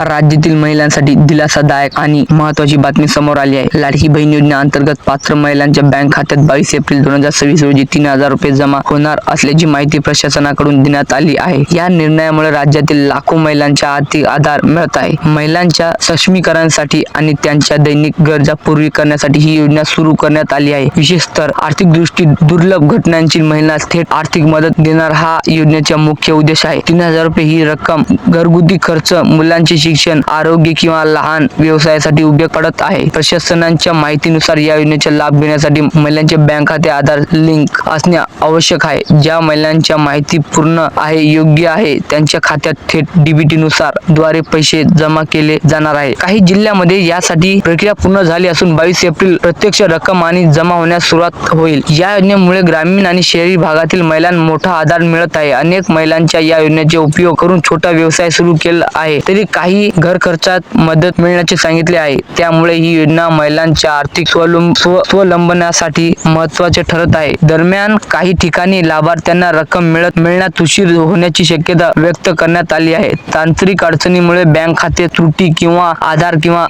राज्यातील महिलांसाठी दिलासादायक आणि महत्त्वाची बातमी समोर आली आहे। लाडकी बहीण योजना अंतर्गत पात्र महिलांच्या बँक खात्यात 22 एप्रिल 2026 रोजी 3000 रुपये जमा होणार असल्याची माहिती प्रशासनाकडून देण्यात आली आहे। या निर्णयामुळे राज्यातील लाखो महिलांच्या आर्थिक आधार मिळत आहे। महिलांच्या सक्षमीकरणासाठी आणि त्यांच्या दैनिक गरजा पूर्ण करण्यासाठी ही योजना सुरू करण्यात आली आहे। विशेषतः आर्थिक दृष्टी दुर्लभ घटनांची महिलांना थेट आर्थिक मदत देणार हा योजनेचा मुख्य उद्देश आहे। 3000 रुपये ही रक्कम घरगुती खर्च, मुलांचे शिक्षण, आरोग्य किंवा लहान व्यवसायासाठी उपयोग पडत आहे। प्रशासनाच्या माहितीनुसार या योजनेचा लाभ घेण्यासाठी महिलांचे बँक खाते आधार लिंक असणे आवश्यक आहे। ज्या महिलांच्या माहिती पूर्ण आहे, योग्य आहे, त्यांच्या खात्यात थेट डीबीटी नुसार द्वारे पैसे जमा केले जाणार आहे। काही जिल्ह्यांमध्ये यासाठी प्रक्रिया पूर्ण झाली असून 22 एप्रिल प्रत्यक्ष रक्कम आणि जमा होण्यास सुरुवात होईल। या योजनेमुळे ग्रामीण आणि शहरी भागातील महिलांना मोठा आधार मिळत आहे। अनेक महिलांच्या या योजनेचा उपयोग करून छोटा व्यवसाय सुरू केला आहे, तरी काही घर खर्चात मदत मिळण्याचे सांगितले आहे। त्यामुळे ही योजना महिलांच्या आर्थिक स्वावलंबनासाठी महत्त्वाचे ठरत आहे। दरम्यान काही ठिकाणी लाभार्थ्यांना रक्कम मिळण्यात उशीर होण्याची शक्यता व्यक्त करण्यात आली आहे। तांत्रिक अडचणीमुळे बँक खाते त्रुटी किंवा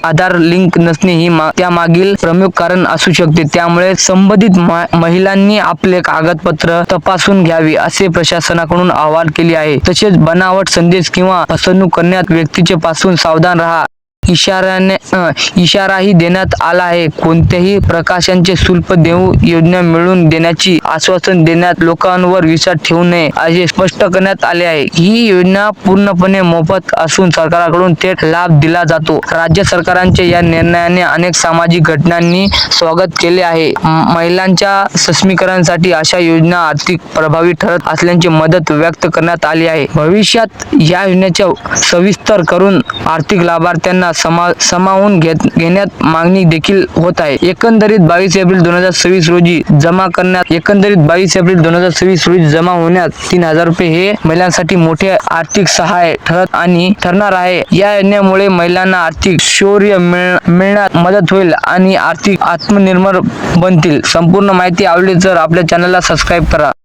आधार लिंक नसणे ही त्यामागील प्रमुख कारण असू शकते। त्यामुळे संबंधित महिलांनी आपले कागदपत्र तपासून घ्यावी असे प्रशासनाकडून आवाहन केले आहे। तसेच बनावट संदेश किंवा फसवणूक करणाऱ्या व्यक्तीचे पासून सावधान राहा इशाराही देण्यात आला आहे। कोणत्याही प्रकाशनाचे शुल्क देऊ योजना मिळवून देण्याची आश्वासन देण्यात लोकांवर विश्वास ठेवू नये असे स्पष्ट करण्यात आले आहे। ही योजना पूर्णपणे मोफत असून सरकारकडून थेट लाभ दिला जातो। राज्य सरकारांच्या या निर्णयाने अनेक सामाजिक घटनांनी स्वागत केले आहे। महिलांच्या सक्षमीकरणासाठी अशा योजना आर्थिक प्रभावी ठरत असल्याची मत व्यक्त करण्यात आली आहे। भविष्यात या योजनेचा सविस्तर करून आर्थिक लाभार्थ्यांना सामावून घेण्यात मागणी देखील होत आहे। एकंदरीत 22 एप्रिल 2026 रोजी जमा होण्यात 3000 रुपये हे महिलांसाठी मोठे आर्थिक सहाय्य ठरणार आहे। या योजनेमुळे महिलांना आर्थिक शौर्य मिळण्यात मदत होईल आणि आर्थिक आत्मनिर्भर बनतील। संपूर्ण माहिती आवडली तर आपल्या चॅनलला सबस्क्राईब करा।